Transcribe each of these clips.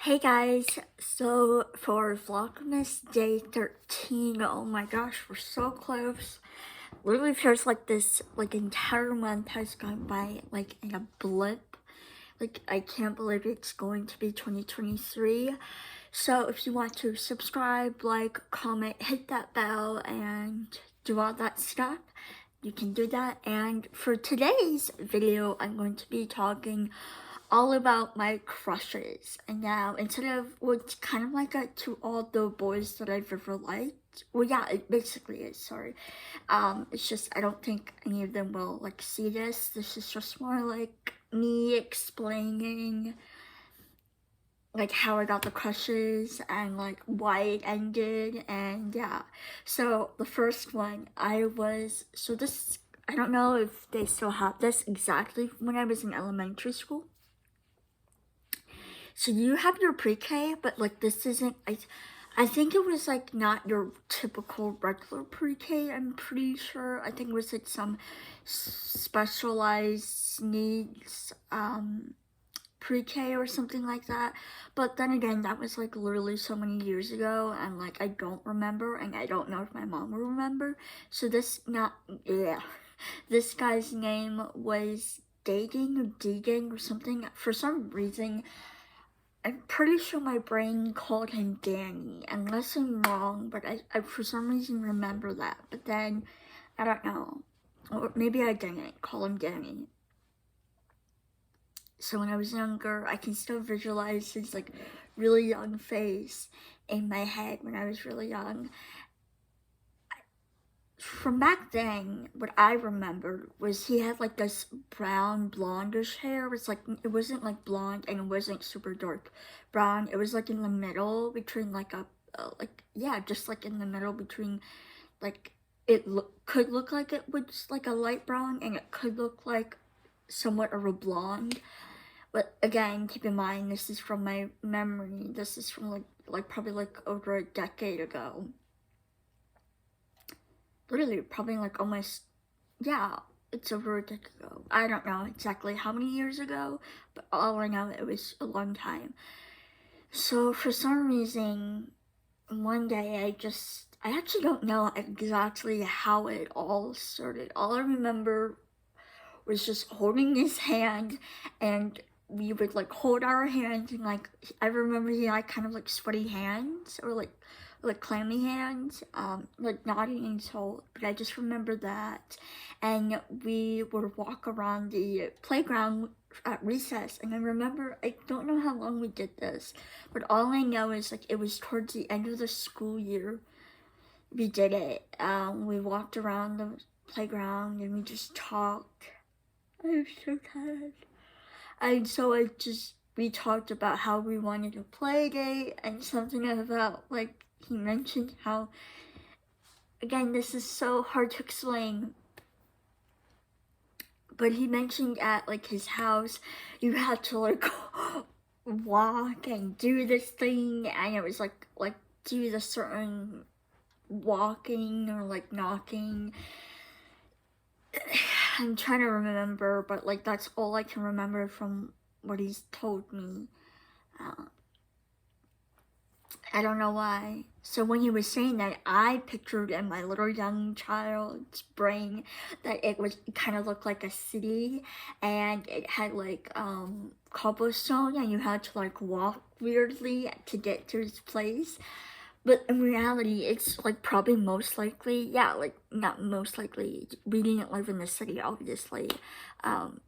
Hey guys, so for Vlogmas Day 13, oh my gosh, we're so close. Literally feels like this entire month has gone by like in a blip. Like I can't believe it's going to be 2023. So if you want to subscribe, like, comment, hit that bell, and do all that stuff, you can do that. And for today's video, I'm going to be talking all about my crushes. And now, instead of what's kind of like a to all the boys that I've ever liked, well, yeah, it basically is, sorry. It's just, I don't think any of them will like see this. This is just more like me explaining like how I got the crushes and like why it ended. And yeah, so the first one I don't know if they still have this exactly when I was in elementary school. So you have your pre-K, but like this isn't, I think it was like not your typical regular pre-K, I'm pretty sure. I think it was like some specialized needs pre-K or something like that. But then again, that was like literally so many years ago, and like I don't remember, and I don't know if my mom will remember. So this guy's name was Deegan or something. For some reason, I'm pretty sure my brain called him Danny, unless I'm wrong, but I for some reason remember that. But then, I don't know. Or maybe I didn't call him Danny. So when I was younger, I can still visualize his like really young face in my head when I was really young. From back then, what I remembered was he had like this brown blondish hair. It wasn't like blonde and it wasn't super dark brown. It was like in the middle between like just like in the middle between like could look like it was like a light brown and it could look like somewhat of a blonde. But again, keep in mind this is from my memory. This is from like probably like over a decade ago. Literally probably like almost, yeah, it's over a decade ago. I don't know exactly how many years ago, but all I know, it was a long time. So for some reason, one day I actually don't know exactly how it all started. All I remember was just holding his hand, and we would like hold our hands, and like I remember he had kind of like sweaty hands or like clammy hands, like nodding and so. But I just remember that, and we would walk around the playground at recess. And I remember, I don't know how long we did this, but all I know is like it was towards the end of the school year. We did it. We walked around the playground and we just talked. I'm so tired. And so we talked about how we wanted a play date and something about, like, he mentioned how, again, this is so hard to explain, but he mentioned at, like, his house, you had to, like, walk and do this thing, and it was, like, do the certain walking or, like, knocking. I'm trying to remember, but like that's all I can remember from what he's told me. Uh, I don't know why. So when he was saying that, I pictured in my little young child's brain that it kind of looked like a city, and it had like cobblestone, and you had to like walk weirdly to get to his place. But in reality, it's like probably most likely, yeah, like not most likely, we didn't live in the city, obviously.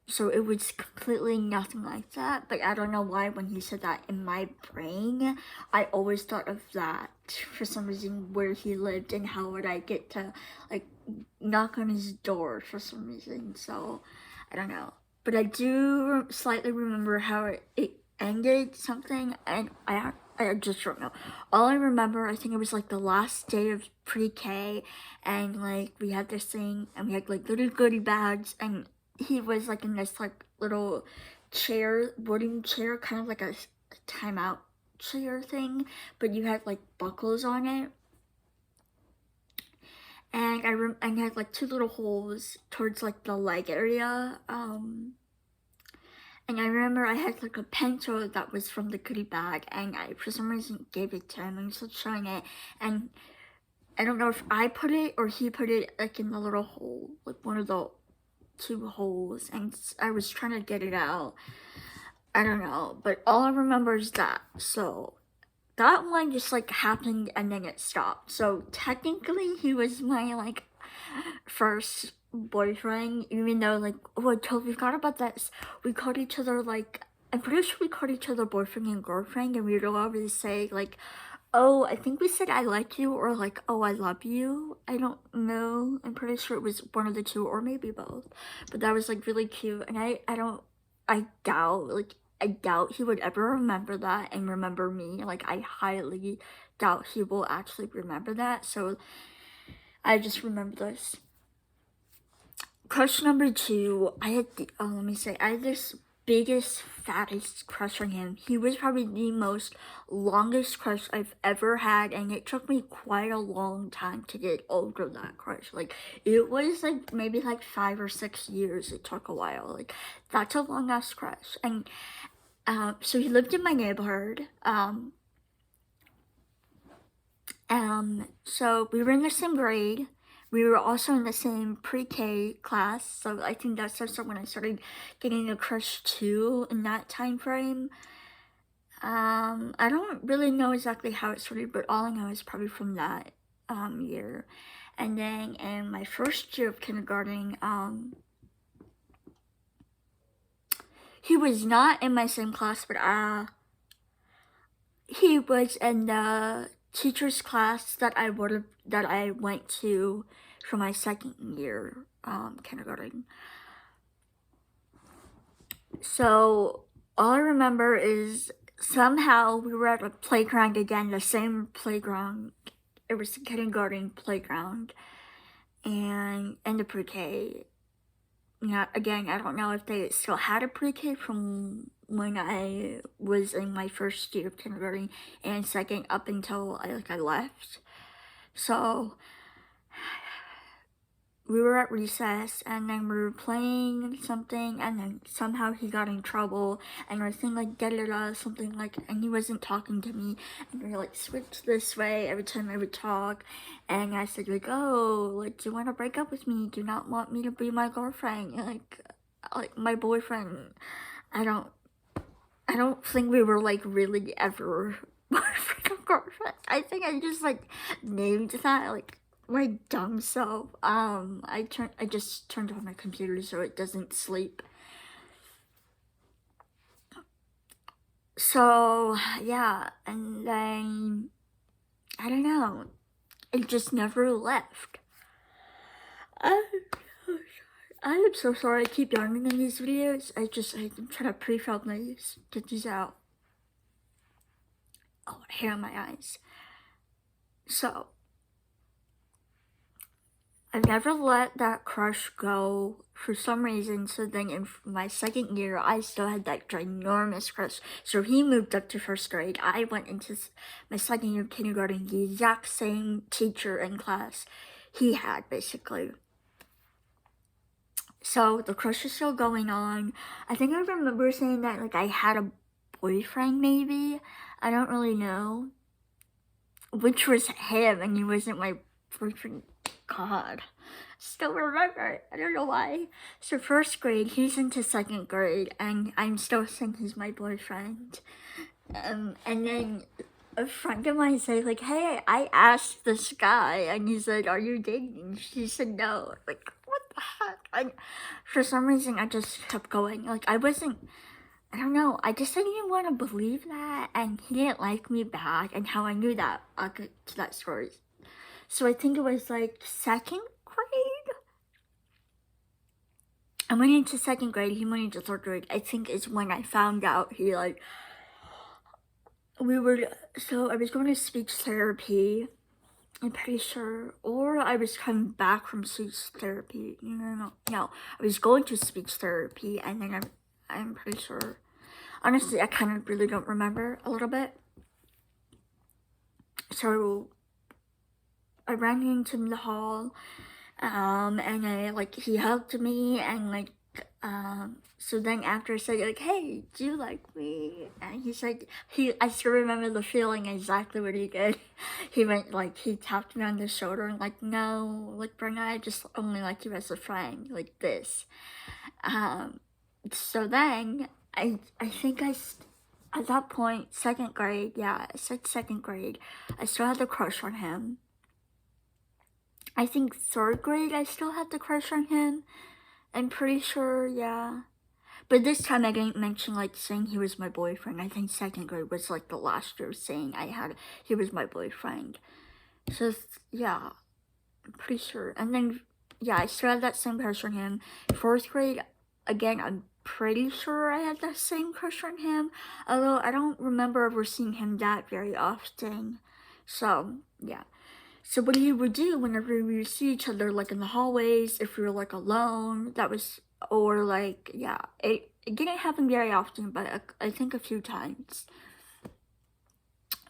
So it was completely nothing like that. But I don't know why when he said that in my brain, I always thought of that for some reason, where he lived and how would I get to like knock on his door for some reason. So I don't know. But I do slightly remember how it ended something, and I just don't know. All I remember, I think it was like the last day of pre-K, and like we had this thing, and we had like little goodie bags, and he was like in this like little chair, wooden chair, kind of like a timeout chair thing, but you had like buckles on it, and and had like two little holes towards like the leg area, And I remember I had like a pencil that was from the goodie bag, and I for some reason gave it to him and was showing it, and I don't know if I put it or he put it like in the little hole, like one of the two holes, and I was trying to get it out. I don't know, but all I remember is that. So that one just like happened and then it stopped. So technically he was my like first boyfriend, even though like, oh, I totally forgot about this. We called each other like, I'm pretty sure we called each other boyfriend and girlfriend, and we would always say like, oh, I think we said I like you, or like, oh, I love you. I don't know. I'm pretty sure it was one of the two, or maybe both. But that was like really cute, and I doubt he would ever remember that and remember me. Like, I highly doubt he will actually remember that. So I just remember this. Crush number two, I had this biggest, fattest crush on him. He was probably the most longest crush I've ever had, and it took me quite a long time to get over that crush. Like, it was like maybe like 5 or 6 years. It took a while. Like, that's a long ass crush. And so he lived in my neighborhood. So we were in the same grade. We were also in the same pre-K class, so I think that's also when I started getting a crush too in that time frame. I don't really know exactly how it started, but all I know is probably from that year. And then in my first year of kindergarten, he was not in my same class, but he was in the teacher's class that I went to for my second year kindergarten. So all I remember is somehow we were at a playground again, the same playground. It was the kindergarten playground, and in the pre-K. Yeah, again, I don't know if they still had a pre-K from when I was in my first year of kindergarten and second up until I left. So we were at recess, and then we were playing something, and then somehow he got in trouble, and I think like get it out something like, and he wasn't talking to me, and we like switched this way every time I would talk, and I said like, oh, like, do you want to break up with me? Do you not want me to be my girlfriend? Like my boyfriend. I don't think we were like really ever boyfriend or girlfriend. I think I just like named that like my dumb self. I just turned on my computer so it doesn't sleep. So yeah, and then I don't know. It just never left. I'm so sorry I keep yawning in these videos. I'm trying to pre-film these, get these out. Oh, hair in my eyes. So I've never let that crush go for some reason. So then in my second year, I still had that ginormous crush. So he moved up to first grade. I went into my second year of kindergarten, the exact same teacher in class he had, basically. So the crush is still going on. I think I remember saying that like I had a boyfriend, maybe. I don't really know. Which was him, and he wasn't my boyfriend. God, still remember. I don't know why. So first grade, he's into second grade, and I'm still saying he's my boyfriend. And then a friend of mine said like, "Hey, I asked this guy," and he said, "Are you dating?" She said no. Like, what the heck? For some reason, I just kept going. Like, I don't know. I just didn't want to believe that, and he didn't like me back. And how I knew that, I'll get to that story. So I think it was like second grade. I went into second grade. He went into third grade. I think is when I found out he like. So I was going to speech therapy. I'm pretty sure, or I was coming back from speech therapy. No. I was going to speech therapy, and then I'm pretty sure. Honestly, I kind of really don't remember a little bit. So I ran into him in the hall, and he hugged me, and So then after I said like, hey, do you like me? And he said, I still remember the feeling exactly what he did. He went like, he tapped me on the shoulder and like, no, like Brenna, I just only like you as a friend, like this. So then I think at that point, second grade, yeah, I said second grade, I still had the crush on him. I think third grade, I still had the crush on him. I'm pretty sure, yeah. But this time I didn't mention like saying he was my boyfriend. I think second grade was like the last year saying he was my boyfriend. So yeah, I'm pretty sure. And then yeah, I still had that same crush on him. Fourth grade, again, I'm pretty sure I had that same crush on him. Although I don't remember ever seeing him that very often. So yeah. So what he would do whenever we would see each other, like in the hallways, if we were like alone, or like, yeah, it didn't happen very often, but I think a few times.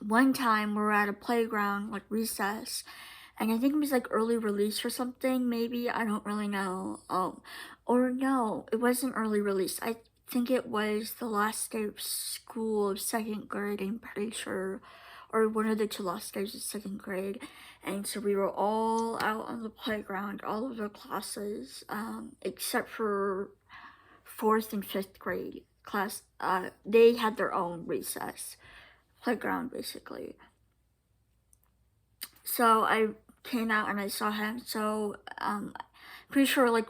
One time we were at a playground, like recess, and I think it was like early release or something, maybe, I don't really know. Or no, it wasn't early release. I think it was the last day of school of second grade, I'm pretty sure, or one of the two last days of second grade. And so we were all out on the playground, all of the classes, except for fourth and fifth grade class. They had their own recess playground, basically. So I came out and I saw him. So pretty sure like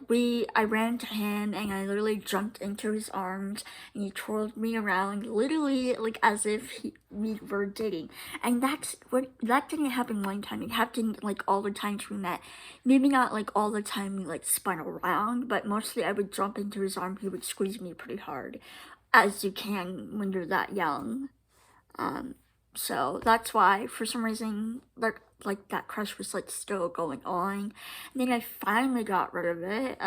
I ran to him and I literally jumped into his arms and he twirled me around, literally like as if we were dating. And that didn't happen one time. It happened like all the times we met. Maybe not like all the time we like spun around, but mostly I would jump into his arm. He would squeeze me pretty hard, as you can when you're that young. So that's why, for some reason, like that crush was like still going on. And then I finally got rid of it.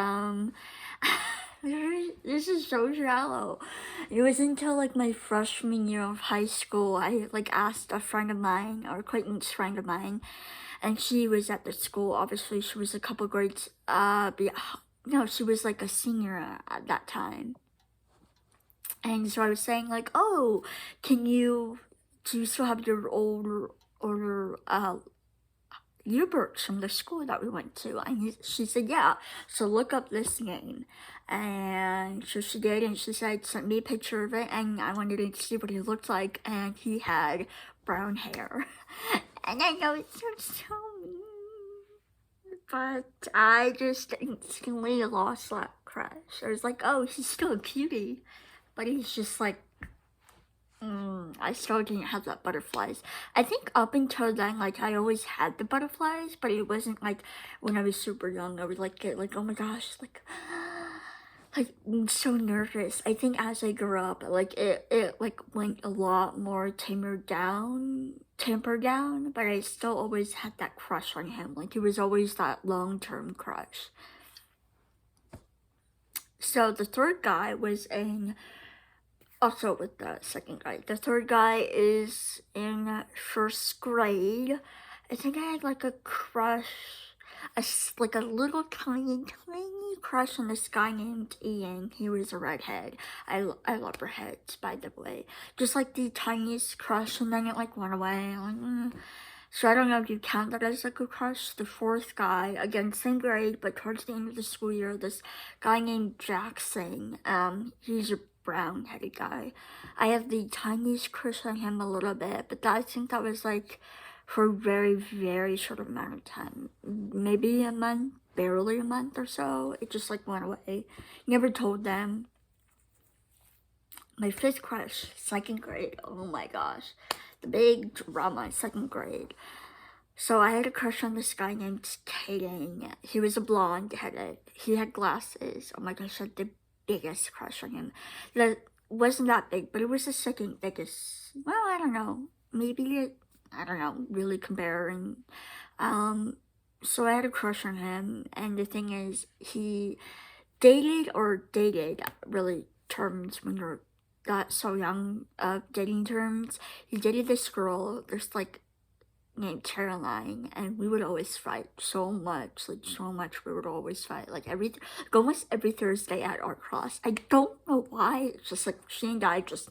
This is so shallow. It was until like my freshman year of high school, I like asked a friend of mine, or acquaintance friend of mine, and she was at the school. Obviously, she was a couple grades. No, she was like a senior at that time. And so I was saying like, oh, do you still have your older yearbooks from the school that we went to? And she said, yeah. So look up this name. And so she did, and she said, sent me a picture of it, and I wanted to see what he looked like, and he had brown hair. And I know it sounds so mean, but I just instantly lost that crush. I was like, oh, he's still a cutie, but he's just like, I still didn't have that butterflies. I think up until then, like, I always had the butterflies, but it wasn't like when I was super young, I would like get like, oh my gosh, like I'm so nervous. I think as I grew up, like it like went a lot more tapered down, but I still always had that crush on him. Like it was always that long-term crush. So the third guy was also with the second guy. The third guy is in first grade. I think I had like a crush, like a little tiny crush on this guy named Ian. He was a redhead. I love redheads, by the way. Just like the tiniest crush, and then it like went away. So I don't know if you count that as like a crush. The fourth guy, again, same grade, but towards the end of the school year, this guy named Jackson, he's a brown-headed guy. I have the tiniest crush on him a little bit, but I think that was like for a very, very short amount of time. Maybe a month, barely a month or so. It just like went away. Never told them. My fifth crush, second grade. Oh my gosh. The big drama, second grade. So I had a crush on this guy named Kaden. He was a blonde headed. He had glasses. Oh my gosh, I had the biggest crush on him. That wasn't that big, but it was the second biggest. Well, I don't know. Maybe I don't know, really comparing. So I had a crush on him, and the thing is, he dated really terms when you're that so young, dating terms. He dated this girl, there's like named Caroline, and we would always fight so much, like so much. We would always fight, like almost every Thursday at art class. I don't know why. It's just like she and I just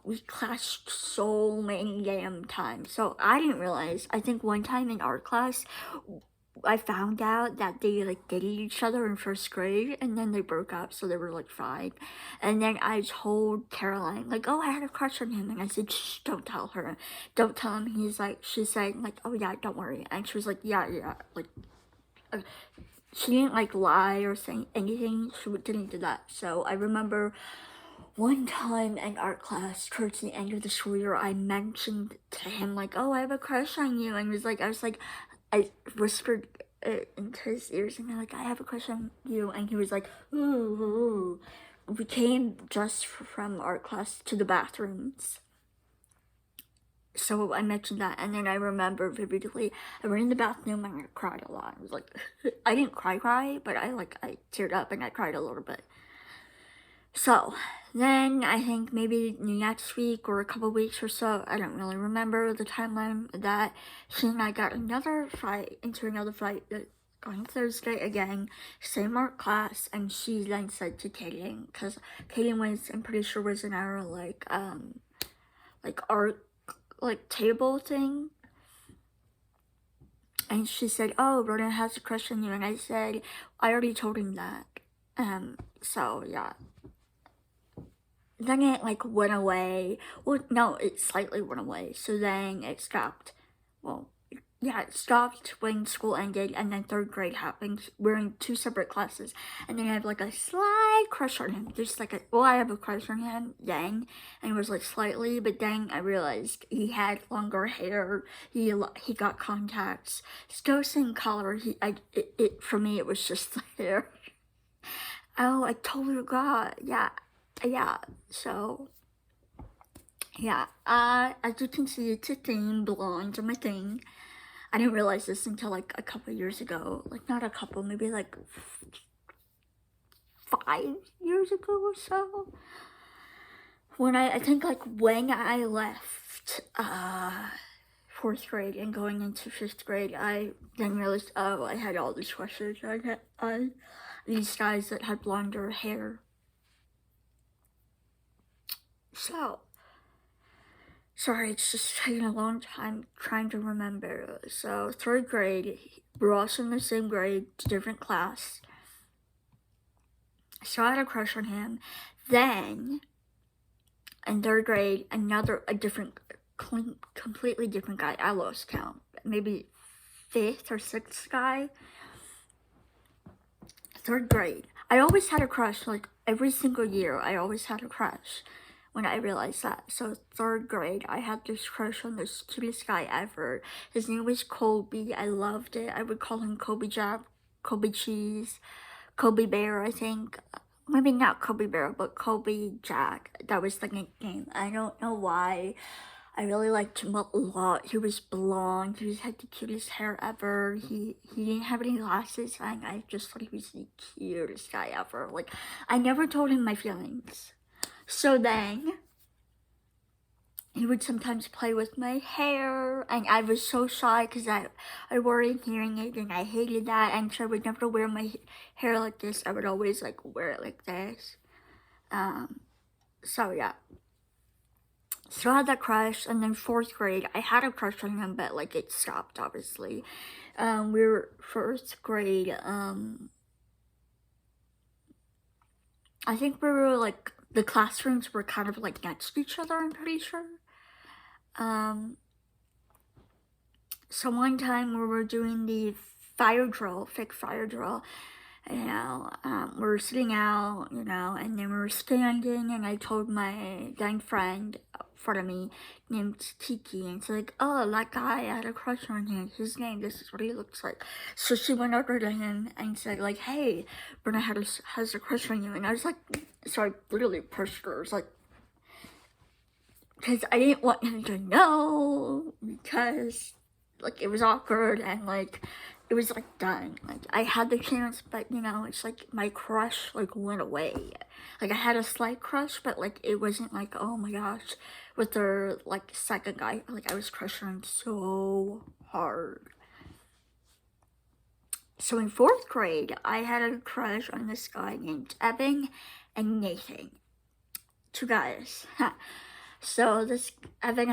we clashed so many damn times. So I didn't realize. I think one time in art class, I found out that they like dated each other in first grade, and then they broke up, so they were like fine. And then I told Caroline, like, oh, I had a crush on him, and I said, shh, don't tell her, don't tell him. She's saying like, oh yeah, don't worry, and she was like, yeah, like, uh, she didn't like lie or say anything. She didn't do that. So I remember one time in art class, towards the end of the school year, I mentioned to him like, oh, I have a crush on you, and I whispered it into his ears, and I'm like, I have a crush on you, and he was like, ooh. We came just from art class to the bathrooms. So I mentioned that, and then I remember vividly, I went in the bathroom and I cried a lot. I was like, I didn't cry, but I teared up and I cried a little bit. So then I think maybe next week or a couple weeks or so, I don't really remember the timeline, that she and I got into another fight on Thursday again, same art class, and she then said to Kaden, because Kaden was, I'm pretty sure, was in our art table thing, and she said, oh, Ronan has a crush on you, and I said, I already told him that. So yeah. Then it went away. Well, no, it slightly went away. So then it stopped. Well, yeah, it stopped when school ended, and then third grade happened. We're in two separate classes, and then I have a slight crush on him. Just I have a crush on him then, and it was slightly, but then I realized he had longer hair. He got contacts, still same color. For me it was just the hair. Oh, I totally forgot. Yeah, so, yeah, as you can see, it's a thing, blondes are my thing. I didn't realize this until, a couple years ago, not a couple, maybe, 5 years ago or so, when I think, when I left, 4th grade and going into 5th grade, I then realized, oh, I had all these crushes. I had, these guys that had blonder hair. So, sorry, it's just taking a long time trying to remember. So, 3rd grade, we're also in the same grade, different class. So I had a crush on him. Then, in 3rd grade, completely different guy. I lost count. Maybe 5th or 6th guy. 3rd grade. I always had a crush, every single year, I always had a crush. When I realized that. So 3rd grade, I had this crush on this cutest guy ever. His name was Kobe. I loved it. I would call him Kobe Jack, Kobe Cheese, Kobe Bear, I think. Maybe not Kobe Bear, but Kobe Jack. That was the nickname. I don't know why. I really liked him a lot. He was blonde. He had the cutest hair ever. He didn't have any glasses, and I just thought he was the cutest guy ever. I never told him my feelings. So then, he would sometimes play with my hair, and I was so shy because I wore a hearing aid, and I hated that, and so I would never wear my hair like this. I would always, wear it like this. So, yeah. So I had that crush, and then 4th grade, I had a crush on him, but, it stopped, obviously. We were 1st grade, I think we were, the classrooms were kind of next to each other, I'm pretty sure. So one time we were doing the fake fire drill, we were sitting out, and then we were standing, and I told my then friend in front of me named Tiki, and she's like, oh, that guy, I had a crush on him, his name, this is what he looks like. So she went over to him and said, hey, Bruna has a crush on you, and I was so I literally pushed her. I was because I didn't want him to know, because, it was awkward, and, it was like done. Like I had the chance, but you know, it's like my crush like went away. Like I had a slight crush, but like it wasn't like, oh my gosh, with the like second guy. Like I was crushing so hard. So in 4th grade, I had a crush on this guy named Evan and Nathan. 2 guys. So this Evan,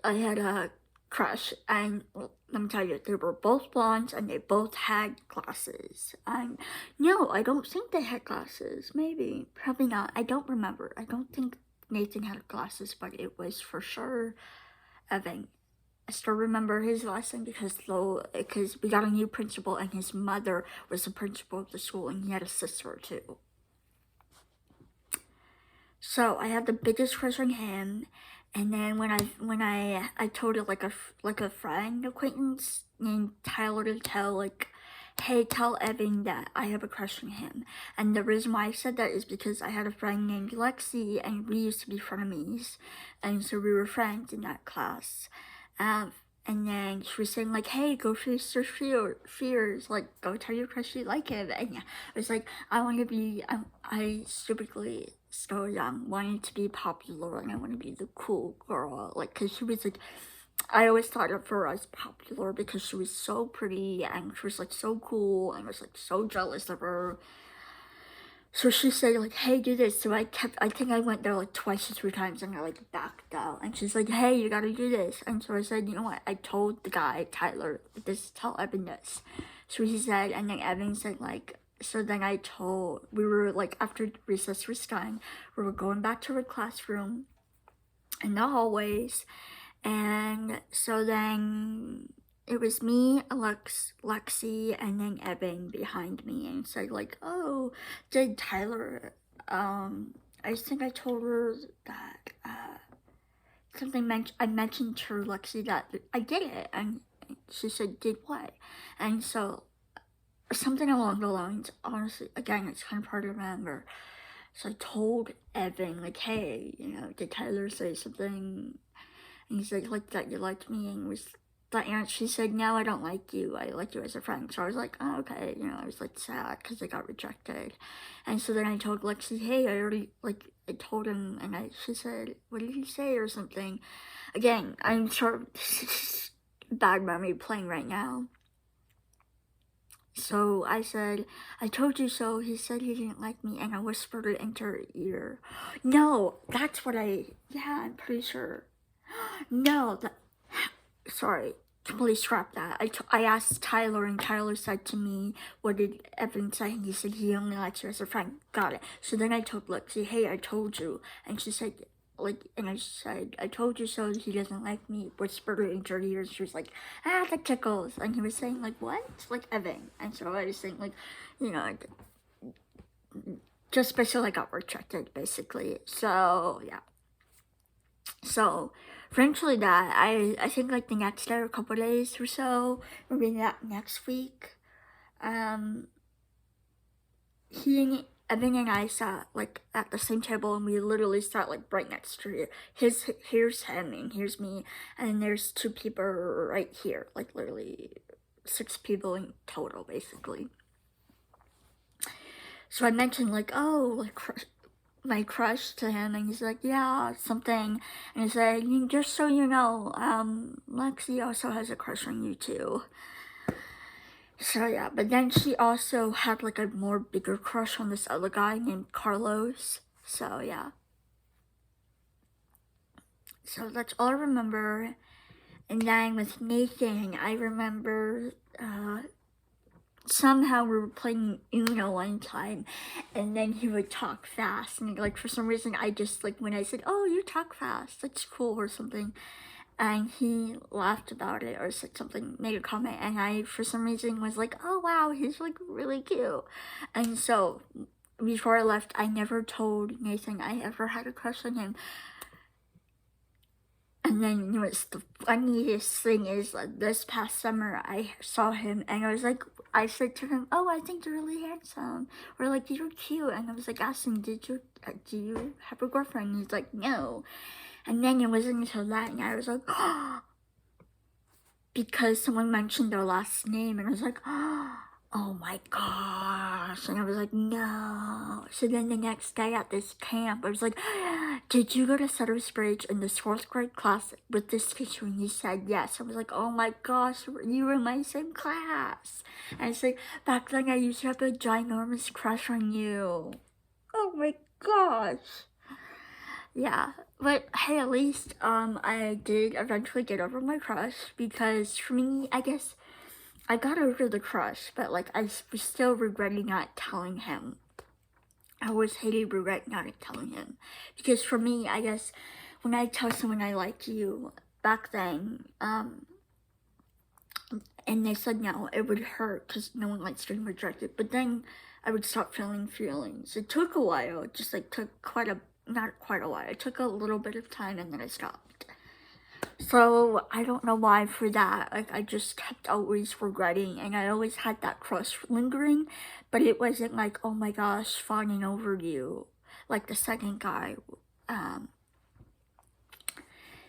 I had a crush, and let me tell you, they were both blondes and they both had glasses. And no, I don't think they had glasses. Maybe, probably not. I don't remember. I don't think Nathan had glasses, but it was for sure Evan. I still remember his last name because we got a new principal and his mother was the principal of the school and he had a sister too. So I had the biggest crush on him, and then when I told it like a friend acquaintance named Tyler to tell like, hey, tell Evan that I have a crush on him. And the reason why I said that is because I had a friend named Lexi and we used to be frenemies, and so we were friends in that class. And then she was saying like, hey, go face your fears, like go tell your crush you like him. And yeah, I was like, I stupidly so young wanted to be popular and I want to be the cool girl, like, cause she was like, I always thought of her as popular because she was so pretty and she was like so cool and I was like so jealous of her. So she said like, hey, do this. So I think I went there like twice or 3 times and I like backed out. And she's like, hey, you gotta do this. And so I said, you know what? I told the guy, Tyler, tell Evan this. So he said, and then Evan said like, so then we were like, after recess was done, we were going back to our classroom in the hallways. And so then it was me, Lexi, and then Evan behind me, and said like, oh, did Tyler, I think I told her that, I mentioned to Lexi that I did it, and she said, did what? And so, something along the lines, honestly, again, it's kind of hard to remember. So I told Evan, like, hey, you know, did Tyler say something? And he said, like, that you liked me, and she said, no, I don't like you, I like you as a friend. So I was like, oh, okay, you know, I was like sad because I got rejected. And so then I told Lexi, hey, I told him, and she said, what did you say or something? Again, I'm sort of bad memory playing right now. So I said, I told you so. He said he didn't like me, and I whispered it into her ear. No, that's what yeah, I'm pretty sure. No, sorry, completely scrap that. I asked Tyler, and Tyler said to me, what did Evan say? And he said he only likes you as a friend. Got it. So then I told Lexi, hey, I told you. And she said, like, and I said, I told you so, he doesn't like me, whispered it into her ears. She was like, that tickles. And he was saying, like, what? Like, Evan. And so I was saying, like, you know, just basically I got rejected, basically. So, yeah. So, eventually that, I think, like, the next day or a couple days or so, maybe that next week, Evan and I sat like at the same table and we literally sat like right next to it. Here's him and here's me, and there's 2 people right here, like literally 6 people in total, basically. So I mentioned like, oh, like my crush to him, and he's like, yeah, something, and he said, just so you know, Lexi also has a crush on you too. So yeah, but then she also had like a more bigger crush on this other guy named Carlos. So yeah. So that's all I remember. And then with Nathan, I remember somehow we were playing Uno one time, and then he would talk fast, and like for some reason I just like when I said, oh, you talk fast, that's cool or something, and he laughed about it or said something, made a comment, and I for some reason was like, oh wow, he's like really cute. And so before I left, I never told Nathan I ever had a crush on him. And then you know, the funniest thing is like this past summer I saw him and I was like, I said to him, oh, I think you're really handsome, or like you're cute, and I was like asking, do you have a girlfriend? And he's like, no. And then it wasn't until that night I was like, oh, because someone mentioned their last name, and I was like, oh my gosh. And I was like, no. So then the next day at this camp, I was like, did you go to Sutter's Bridge in this 4th grade class with this teacher? And he said yes. I was like, oh my gosh, you were in my same class. And it's like, back then I used to have a ginormous crush on you. Oh my gosh. Yeah, but hey, at least I did eventually get over my crush, because for me, I guess I got over the crush, but like I was still regretting not telling him. I always hated regret not telling him, because for me, I guess when I tell someone I like you back then, and they said no, it would hurt because no one likes being rejected. But then I would stop feeling feelings. It took a while. It just like took not quite a while. It took a little bit of time, and then I stopped. So I don't know why for that. Like I just kept always regretting, and I always had that crush lingering, but it wasn't like, oh my gosh, fawning over you like the second guy.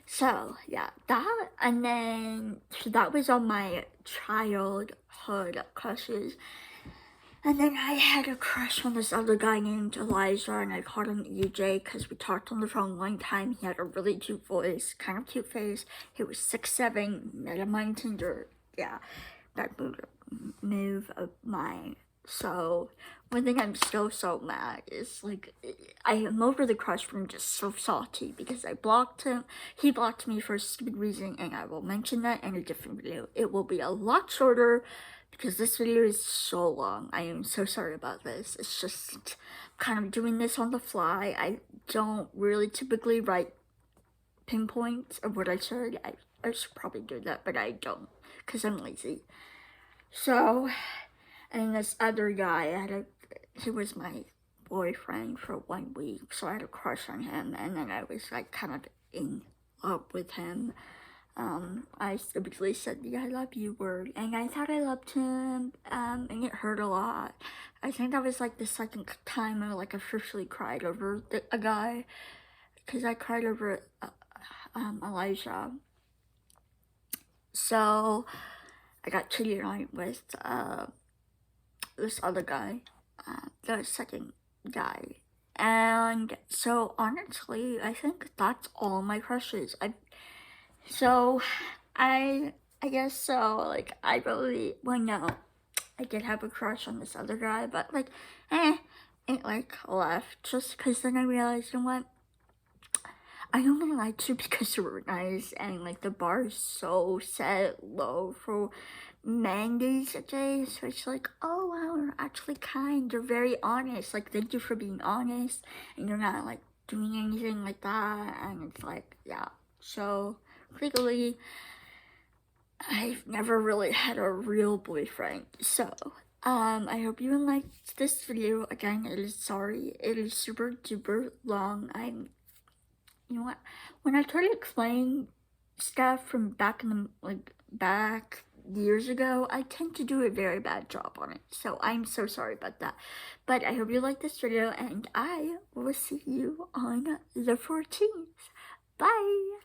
So yeah, that, and then so that was on my childhood crushes. And then I had a crush on this other guy named Elijah, and I called him EJ because we talked on the phone one time. He had a really cute voice, kind of cute face. He was 6'7", met him on Tinder. Yeah, that move of mine. So one thing I'm still so mad is like I am over the crush, but I'm just so salty because I blocked him. He blocked me for a stupid reason, and I will mention that in a different video. It will be a lot shorter because this video is so long. I am so sorry about this. It's just kind of doing this on the fly. I don't really typically write pinpoints of what I said. I should probably do that, but I don't because I'm lazy. So, and this other guy, he was my boyfriend for 1 week, so I had a crush on him, and then I was like kind of in love with him. I stupidly said the I love you word, and I thought I loved him, and it hurt a lot. I think that was like the second time I like officially cried over a guy, because I cried over Elijah. So I got cheated on with this other guy, the second guy. And so honestly, I think that's all my crushes. I guess so. Like I really, well, no, I did have a crush on this other guy, but like it like left just because then I realized, you know what, I only liked you because you were nice, and like the bar is so set low for men these days. So it's like, oh wow, you're actually kind, you're very honest, like thank you for being honest, and you're not like doing anything like that. And it's like, yeah, so clearly I've never really had a real boyfriend. So I hope you liked this video. Again, it is super duper long. You know what, when I try to explain stuff from back in the back years ago, I tend to do a very bad job on it, so I'm so sorry about that. But I hope you like this video, and I will see you on the 14th. Bye.